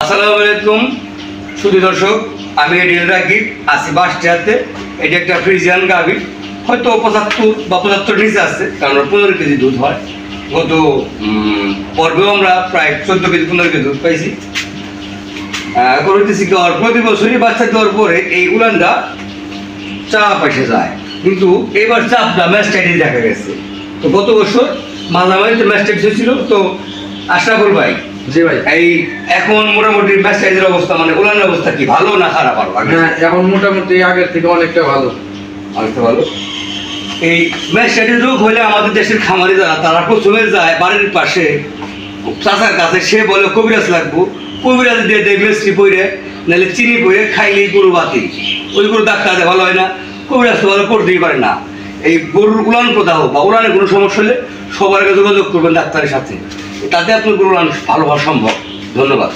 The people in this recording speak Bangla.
আসসালামু আলাইকুম সুধী দর্শক, আমি এডিএল রাকিব আছি বাসটিয়াতে। এটি একটা ফ্রিজিয়ান গাভী, হয়তো 75 বা 75 নিচে আসছে, কারণ 15 কেজি দুধ হয়। গত পর্বেও আমরা প্রায় 14 কেজি 15 কেজি দুধ পাইছি। করতেছি প্রতি বছরই বাচ্চা দেওয়ার পরে এই উলানটা চাপ এসে যায়, কিন্তু এবার চাপটা ম্যাস্টাইটিস দেখা গেছে। তো গত বছর মাঝামাঝিতে ম্যাস্টাইটিস হয়েছিল। তো আশরাফুল ভাই, জি ভাই, এই এখন মোটামুটি ম্যাস্টাইটিসের অবস্থা, মানে উলানের অবস্থা কি, ভালো না খারাপ? হ্যাঁ, এখন মোটামুটি আগের থেকে অনেকটা ভালো। অনেকটা ভালো। এই ম্যাস্টাইটিস রোগ হলে আমাদের দেশের খামারি যারা, তারা প্রথমে যায় বাড়ির পাশে চাচার কাছে, সে বলে কবিরাজ লাগবো, কবিরাজ দিয়ে দেয় মেসরি পইরে, নাহলে চিনি পইরে খাইলেই গরু বাতি। ওই গরু ডাক্তার ভালো হয় না, কবিরাজ তো ভালো করতেই পারে না। এই গরুর উলান প্রদাহ বা উলানের কোনো সমস্যা হলে সবার আগে যোগাযোগ করবেন ডাক্তারের সাথে, তাতে আপনার গরুর উলান ভালো হওয়া সম্ভব। ধন্যবাদ।